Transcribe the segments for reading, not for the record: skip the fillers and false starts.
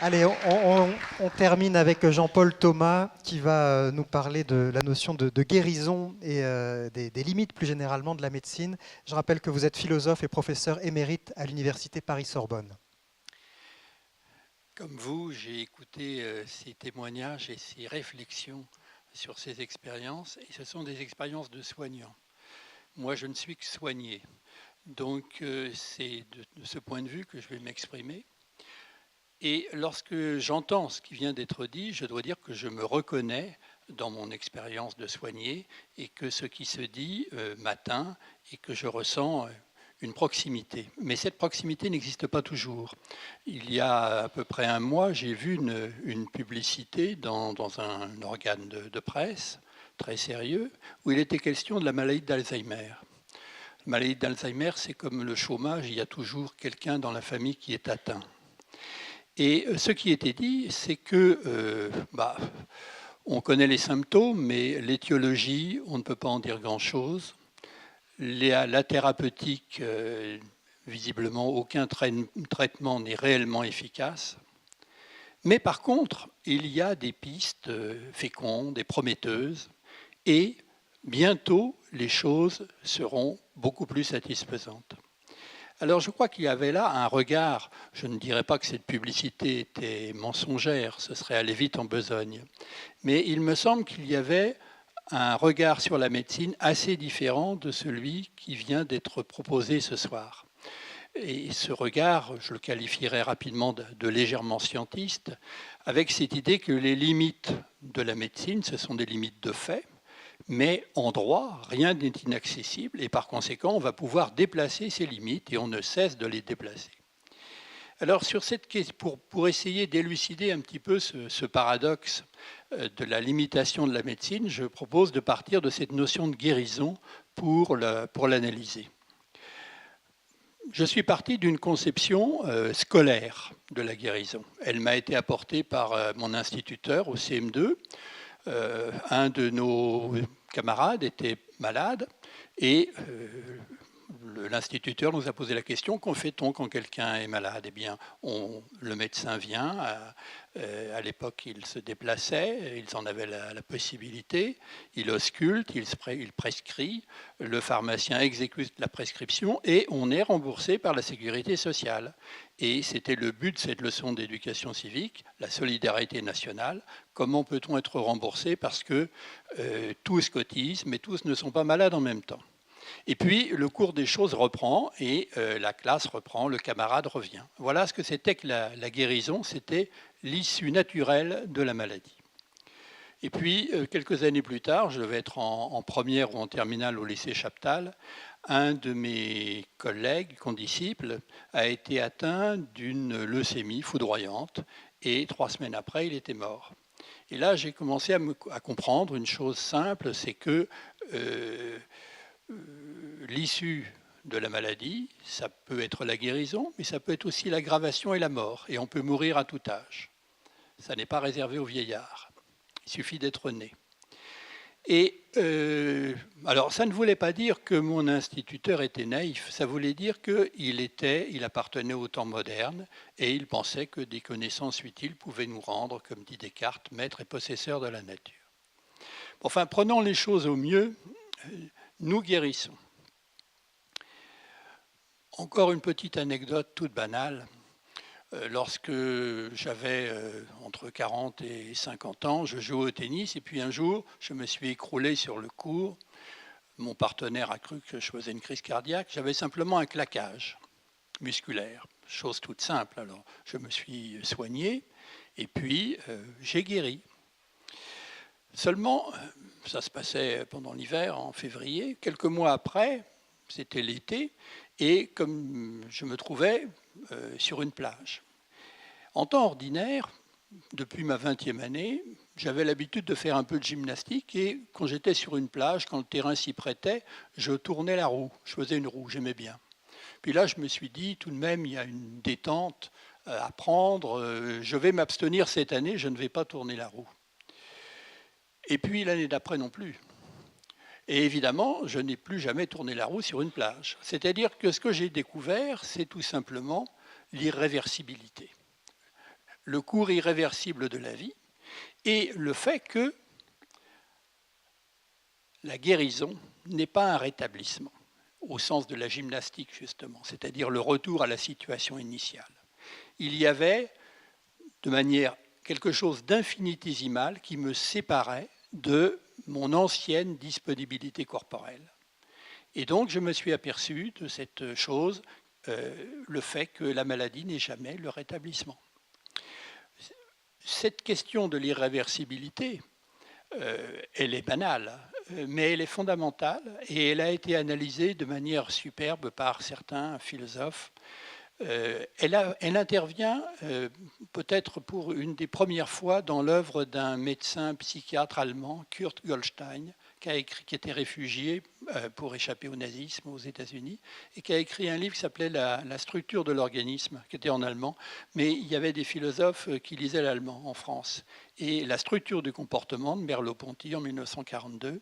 Allez, on termine avec Jean-Paul Thomas qui va nous parler de la notion de guérison et des limites plus généralement de la médecine. Je rappelle que vous êtes philosophe et professeur émérite à l'Université Paris-Sorbonne. Comme vous, j'ai écouté ces témoignages et ces réflexions sur ces expériences, et ce sont des expériences de soignants. Moi, je ne suis que soigné, donc c'est de ce point de vue que je vais m'exprimer. Et lorsque j'entends ce qui vient d'être dit, je dois dire que je me reconnais dans mon expérience de soigné et que ce qui se dit m'atteint et que je ressens une proximité. Mais cette proximité n'existe pas toujours. Il y a à peu près un mois, j'ai vu une publicité dans un organe de presse très sérieux où il était question de la maladie d'Alzheimer. La maladie d'Alzheimer, c'est comme le chômage, il y a toujours quelqu'un dans la famille qui est atteint. Et ce qui était dit, c'est que on connaît les symptômes, mais l'étiologie, on ne peut pas en dire grand-chose. La thérapeutique, visiblement, aucun traitement n'est réellement efficace. Mais par contre, il y a des pistes fécondes et prometteuses, et bientôt, les choses seront beaucoup plus satisfaisantes. Alors je crois qu'il y avait là un regard, je ne dirais pas que cette publicité était mensongère, ce serait aller vite en besogne, mais il me semble qu'il y avait un regard sur la médecine assez différent de celui qui vient d'être proposé ce soir. Et ce regard, je le qualifierais rapidement de légèrement scientiste, avec cette idée que les limites de la médecine, ce sont des limites de fait, mais en droit, rien n'est inaccessible et par conséquent, on va pouvoir déplacer ces limites et on ne cesse de les déplacer. Alors, sur cette question, pour essayer d'élucider un petit peu ce paradoxe de la limitation de la médecine, je propose de partir de cette notion de guérison pour l'analyser. Je suis parti d'une conception scolaire de la guérison. Elle m'a été apportée par mon instituteur au CM2. Un de nos camarades était malade et l'instituteur nous a posé la question: qu'en fait-on quand quelqu'un est malade? Eh bien, le médecin vient. À l'époque, il se déplaçait, ils en avaient la possibilité. Il ausculte, il prescrit. Le pharmacien exécute la prescription et on est remboursé par la sécurité sociale. Et c'était le but de cette leçon d'éducation civique, la solidarité nationale. Comment peut-on être remboursé? Parce que tous cotisent, mais tous ne sont pas malades en même temps. Et puis, le cours des choses reprend et la classe reprend, le camarade revient. Voilà ce que c'était que la guérison, c'était l'issue naturelle de la maladie. Et puis, quelques années plus tard, je devais être en première ou en terminale au lycée Chaptal, un de mes collègues, condisciples, a été atteint d'une leucémie foudroyante et 3 semaines après, il était mort. Et là, j'ai commencé à comprendre une chose simple, c'est que l'issue de la maladie, ça peut être la guérison, mais ça peut être aussi l'aggravation et la mort. Et on peut mourir à tout âge. Ça n'est pas réservé aux vieillards. Il suffit d'être né. Et alors, ça ne voulait pas dire que mon instituteur était naïf. Ça voulait dire qu'il appartenait au temps moderne et il pensait que des connaissances utiles pouvaient nous rendre, comme dit Descartes, maîtres et possesseurs de la nature. Enfin, prenons les choses au mieux. Nous guérissons. Encore une petite anecdote toute banale. Lorsque j'avais entre 40 et 50 ans, je jouais au tennis et puis un jour, je me suis écroulé sur le court. Mon partenaire a cru que je faisais une crise cardiaque. J'avais simplement un claquage musculaire, chose toute simple. Alors, je me suis soigné et puis j'ai guéri. Seulement, ça se passait pendant l'hiver, en février. Quelques mois après, c'était l'été, et comme je me trouvais sur une plage. En temps ordinaire, depuis ma 20e année, j'avais l'habitude de faire un peu de gymnastique, et quand j'étais sur une plage, quand le terrain s'y prêtait, je tournais la roue, je faisais une roue, j'aimais bien. Puis là, je me suis dit, tout de même, il y a une détente à prendre, je vais m'abstenir cette année, je ne vais pas tourner la roue. Et puis l'année d'après non plus. Et évidemment, je n'ai plus jamais tourné la roue sur une plage. C'est-à-dire que ce que j'ai découvert, c'est tout simplement l'irréversibilité. le cours irréversible de la vie et le fait que la guérison n'est pas un rétablissement, au sens de la gymnastique justement, c'est-à-dire le retour à la situation initiale. Il y avait, de manière quelque chose d'infinitésimal qui me séparait de mon ancienne disponibilité corporelle. Et donc je me suis aperçu de cette chose, le fait que la maladie n'est jamais le rétablissement. Cette question de l'irréversibilité, elle est banale, mais elle est fondamentale et elle a été analysée de manière superbe par certains philosophes. Elle intervient peut-être pour une des premières fois dans l'œuvre d'un médecin psychiatre allemand, Kurt Goldstein, qui était réfugié pour échapper au nazisme aux États-Unis et qui a écrit un livre qui s'appelait La structure de l'organisme, qui était en allemand, mais il y avait des philosophes qui lisaient l'allemand en France. Et La structure du comportement de Merleau-Ponty en 1942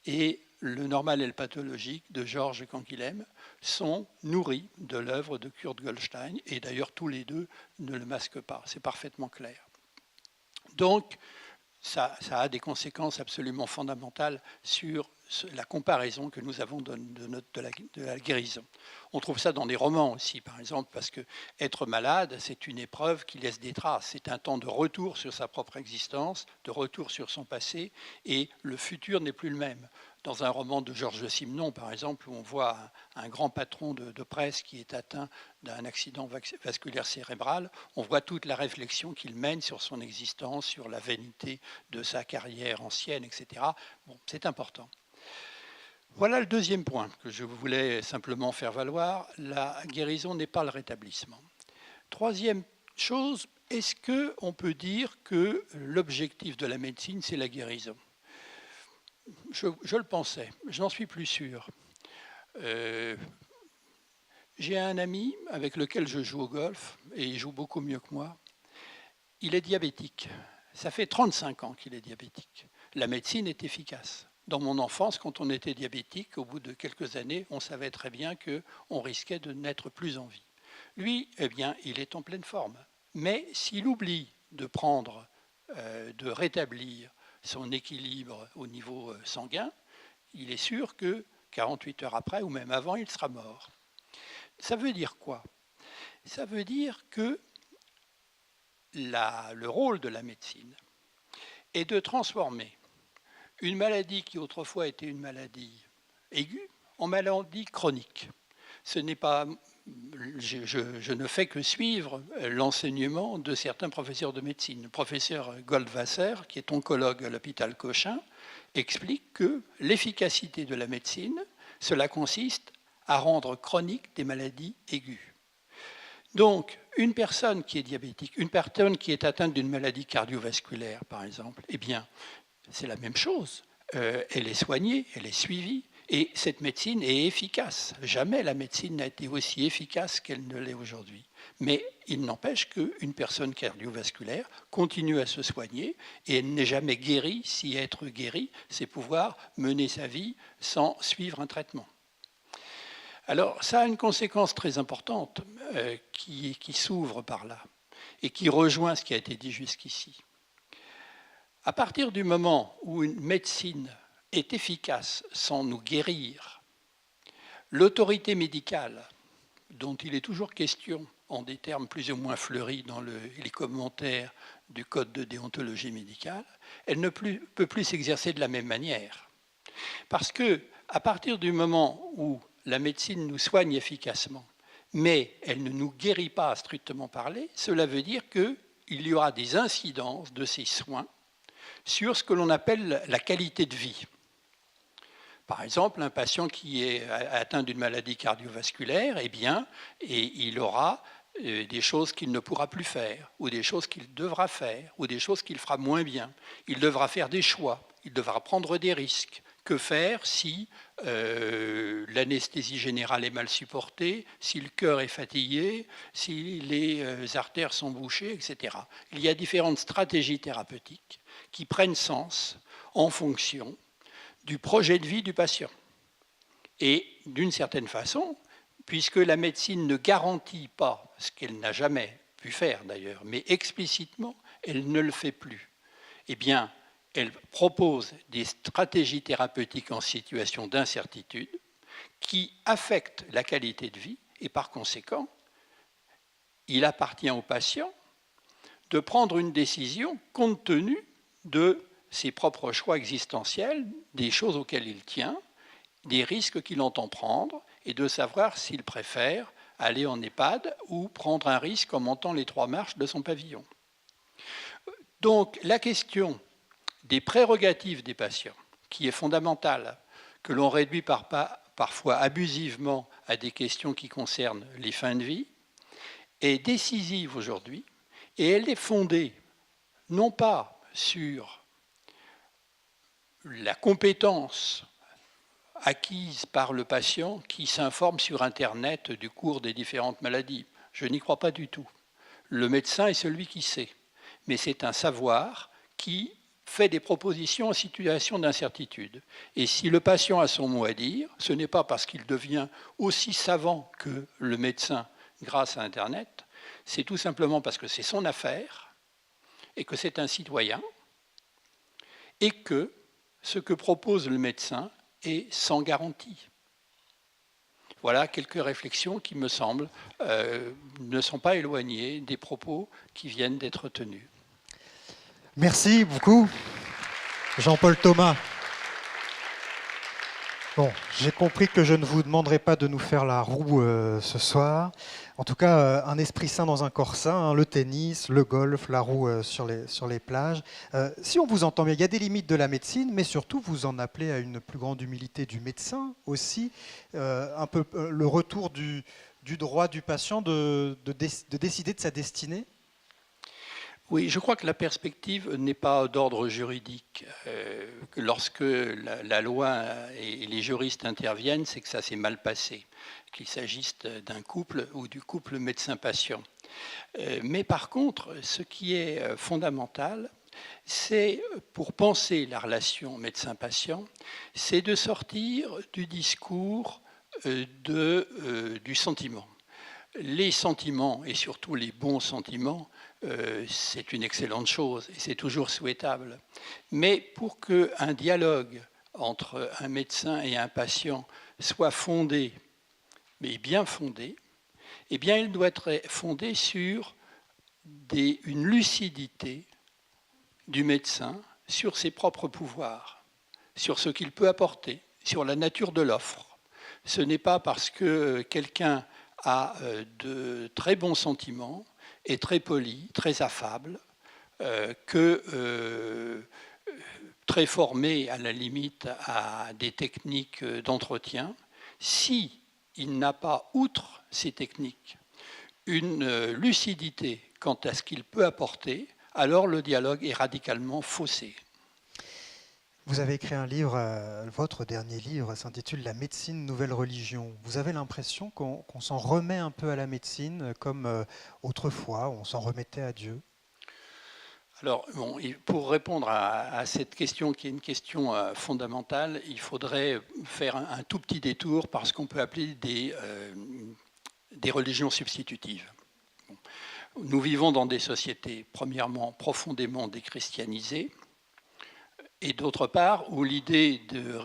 et Le normal et le pathologique de Georges Canguilhem sont nourris de l'œuvre de Kurt Goldstein, et d'ailleurs tous les deux ne le masquent pas, c'est parfaitement clair. Donc, ça a des conséquences absolument fondamentales sur la comparaison que nous avons de la guérison. On trouve ça dans des romans aussi, par exemple, parce que être malade, c'est une épreuve qui laisse des traces. C'est un temps de retour sur sa propre existence, de retour sur son passé, et le futur n'est plus le même. Dans un roman de Georges Simenon, par exemple, où on voit un grand patron de presse qui est atteint d'un accident vasculaire cérébral, on voit toute la réflexion qu'il mène sur son existence, sur la vanité de sa carrière ancienne, etc. Bon, c'est important. Voilà le deuxième point que je voulais simplement faire valoir. La guérison n'est pas le rétablissement. Troisième chose, est-ce qu'on peut dire que l'objectif de la médecine, c'est la guérison ? Je le pensais, je n'en suis plus sûr. J'ai un ami avec lequel je joue au golf, et il joue beaucoup mieux que moi. Il est diabétique. Ça fait 35 ans qu'il est diabétique. La médecine est efficace. Dans mon enfance, quand on était diabétique, au bout de quelques années, on savait très bien qu'on risquait de n'être plus en vie. Lui, eh bien, il est en pleine forme. Mais s'il oublie de prendre, de rétablir son équilibre au niveau sanguin, il est sûr que 48 heures après, ou même avant, il sera mort. Ça veut dire quoi? Ça veut dire que le rôle de la médecine est de transformer une maladie qui autrefois était une maladie aiguë en maladie chronique. Ce n'est pas, je ne fais que suivre l'enseignement de certains professeurs de médecine. Le professeur Goldwasser, qui est oncologue à l'hôpital Cochin, explique que l'efficacité de la médecine, cela consiste à rendre chroniques des maladies aiguës. Donc, une personne qui est diabétique, une personne qui est atteinte d'une maladie cardiovasculaire, par exemple, eh bien, c'est la même chose. Elle est soignée, elle est suivie, et cette médecine est efficace. Jamais la médecine n'a été aussi efficace qu'elle ne l'est aujourd'hui. Mais il n'empêche qu'une personne cardiovasculaire continue à se soigner, et elle n'est jamais guérie. Si être guérie, c'est pouvoir mener sa vie sans suivre un traitement. Alors, ça a une conséquence très importante qui s'ouvre par là, et qui rejoint ce qui a été dit jusqu'ici. À partir du moment où une médecine est efficace sans nous guérir, l'autorité médicale, dont il est toujours question en des termes plus ou moins fleuris dans les commentaires du Code de déontologie médicale, elle ne peut plus s'exercer de la même manière. Parce qu'à partir du moment où la médecine nous soigne efficacement, mais elle ne nous guérit pas à strictement parler, cela veut dire qu'il y aura des incidences de ces soins sur ce que l'on appelle la qualité de vie. Par exemple, un patient qui est atteint d'une maladie cardiovasculaire, eh bien, et il aura des choses qu'il ne pourra plus faire, ou des choses qu'il devra faire, ou des choses qu'il fera moins bien. Il devra faire des choix, il devra prendre des risques. Que faire si l'anesthésie générale est mal supportée, si le cœur est fatigué, si les artères sont bouchées, etc. Il y a différentes stratégies thérapeutiques qui prennent sens en fonction du projet de vie du patient. Et d'une certaine façon, puisque la médecine ne garantit pas ce qu'elle n'a jamais pu faire d'ailleurs, mais explicitement, elle ne le fait plus. Eh bien, elle propose des stratégies thérapeutiques en situation d'incertitude qui affectent la qualité de vie et par conséquent, il appartient au patient de prendre une décision compte tenu de ses propres choix existentiels, des choses auxquelles il tient, des risques qu'il entend prendre et de savoir s'il préfère aller en EHPAD ou prendre un risque en montant les 3 marches de son pavillon. Donc la question des prérogatives des patients, qui est fondamentale, que l'on réduit parfois abusivement à des questions qui concernent les fins de vie, est décisive aujourd'hui et elle est fondée non pas sur la compétence acquise par le patient qui s'informe sur Internet du cours des différentes maladies. Je n'y crois pas du tout. Le médecin est celui qui sait, mais c'est un savoir qui fait des propositions en situation d'incertitude. Et si le patient a son mot à dire, ce n'est pas parce qu'il devient aussi savant que le médecin grâce à Internet, c'est tout simplement parce que c'est son affaire et que c'est un citoyen et que ce que propose le médecin est sans garantie. Voilà quelques réflexions qui me semblent ne sont pas éloignées des propos qui viennent d'être tenus. Merci beaucoup, Jean-Paul Thomas. Bon, j'ai compris que je ne vous demanderai pas de nous faire la roue ce soir. En tout cas, un esprit sain dans un corps sain, hein, le tennis, le golf, la roue sur les plages. Si on vous entend bien, il y a des limites de la médecine, mais surtout, vous en appelez à une plus grande humilité du médecin aussi, un peu le retour du droit du patient de décider de sa destinée. Oui, je crois que la perspective n'est pas d'ordre juridique. Lorsque la loi et les juristes interviennent, c'est que ça s'est mal passé, qu'il s'agisse d'un couple ou du couple médecin-patient. Mais par contre, ce qui est fondamental, c'est, pour penser la relation médecin-patient, c'est de sortir du discours du sentiment. Les sentiments, et surtout les bons sentiments, c'est une excellente chose et c'est toujours souhaitable. Mais pour qu'un dialogue entre un médecin et un patient soit fondé, mais bien fondé, eh bien, il doit être fondé sur une lucidité du médecin sur ses propres pouvoirs, sur ce qu'il peut apporter, sur la nature de l'offre. Ce n'est pas parce que quelqu'un a de très bons sentiments, est très poli, très affable, très formé à la limite à des techniques d'entretien. Si il n'a pas, outre ces techniques, une lucidité quant à ce qu'il peut apporter, alors le dialogue est radicalement faussé. Vous avez écrit un livre, votre dernier livre s'intitule « La médecine, nouvelle religion ». Vous avez l'impression qu'on s'en remet un peu à la médecine comme autrefois, on s'en remettait à Dieu? Alors, bon, pour répondre à cette question qui est une question fondamentale, il faudrait faire un tout petit détour par ce qu'on peut appeler des religions substitutives. Bon. Nous vivons dans des sociétés, premièrement, profondément déchristianisées, et d'autre part, où l'idée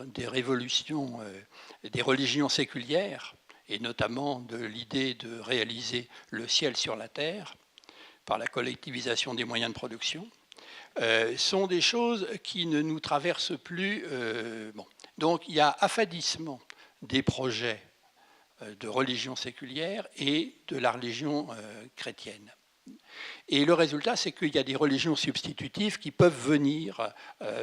des révolutions, des religions séculières, et notamment de l'idée de réaliser le ciel sur la terre, par la collectivisation des moyens de production, sont des choses qui ne nous traversent plus. Bon. Donc il y a affadissement des projets de religion séculière et de la religion chrétienne. Et le résultat, c'est qu'il y a des religions substitutives qui peuvent venir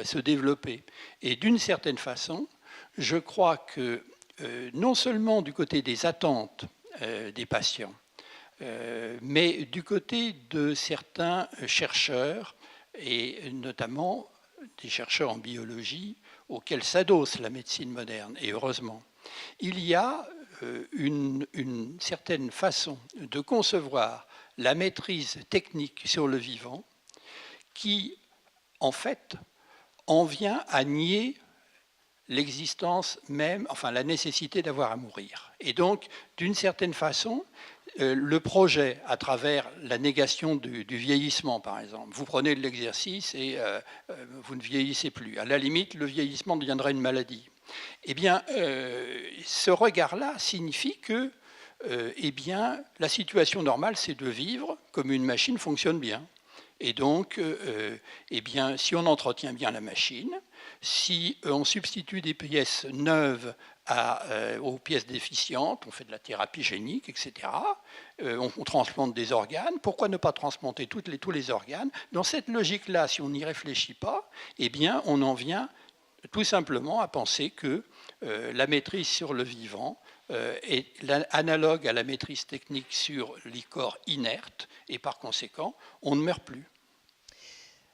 se développer. Et d'une certaine façon, je crois que non seulement du côté des attentes des patients, mais du côté de certains chercheurs, et notamment des chercheurs en biologie, auxquels s'adosse la médecine moderne, et heureusement, il y a une certaine façon de concevoir la maîtrise technique sur le vivant qui, en fait, en vient à nier l'existence même, enfin la nécessité d'avoir à mourir. Et donc, d'une certaine façon, le projet, à travers la négation du vieillissement, par exemple, vous prenez de l'exercice et vous ne vieillissez plus. À la limite, le vieillissement deviendrait une maladie. Eh bien, ce regard-là signifie que eh bien, la situation normale, c'est de vivre comme une machine fonctionne bien. Et donc, eh bien, si on entretient bien la machine, si on substitue des pièces neuves aux pièces déficientes, on fait de la thérapie génique, etc., on transplante des organes, pourquoi ne pas transplanter tous les organes? Dans cette logique-là, si on n'y réfléchit pas, eh bien, on en vient tout simplement à penser que la maîtrise sur le vivant est analogue à la maîtrise technique sur les corps inertes, et par conséquent, on ne meurt plus.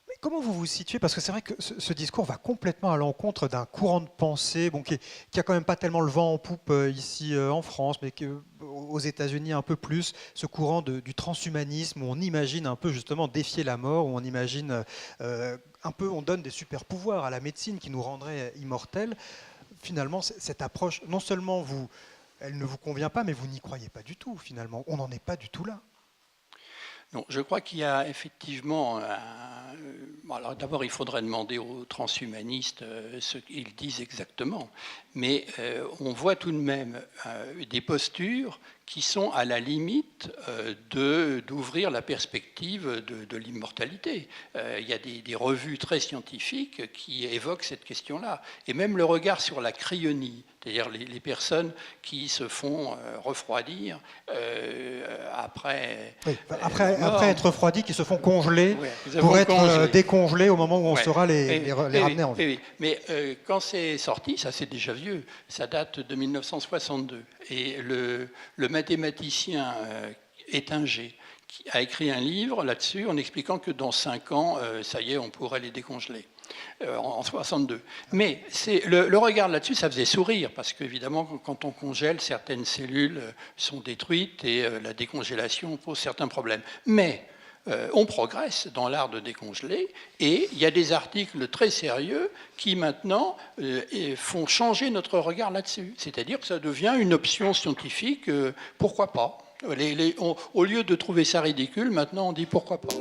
Mais comment vous vous situez? Parce que c'est vrai que ce discours va complètement à l'encontre d'un courant de pensée qui a quand même pas tellement le vent en poupe ici en France, mais aux États-Unis un peu plus, ce courant du transhumanisme où on imagine un peu justement défier la mort, où on imagine un peu, on donne des super pouvoirs à la médecine qui nous rendrait immortels. Finalement, cette approche, non seulement elle ne vous convient pas, mais vous n'y croyez pas du tout finalement. On n'en est pas du tout là. Non, je crois qu'il y a effectivement... alors d'abord, il faudrait demander aux transhumanistes ce qu'ils disent exactement. Mais on voit tout de même des postures qui sont à la limite d'ouvrir la perspective de l'immortalité. Il y a des revues très scientifiques qui évoquent cette question-là. Et même le regard sur la cryonie, c'est-à-dire les personnes qui se font refroidir après... Oui, après être refroidis, qui se font congeler pour être congelés. Décongelés au moment où on saura les ramener en vie. Oui. Mais quand c'est sorti, ça c'est déjà vieux, ça date de 1962. Et le mathématicien Étinger qui a écrit un livre là-dessus en expliquant que dans 5 ans, ça y est, on pourrait les décongeler. En 62. Mais le regard là-dessus, ça faisait sourire, parce qu'évidemment, quand on congèle, certaines cellules sont détruites et la décongélation pose certains problèmes. Mais on progresse dans l'art de décongeler, et il y a des articles très sérieux qui maintenant font changer notre regard là-dessus. C'est-à-dire que ça devient une option scientifique, pourquoi pas? Au lieu de trouver ça ridicule, maintenant on dit pourquoi pas.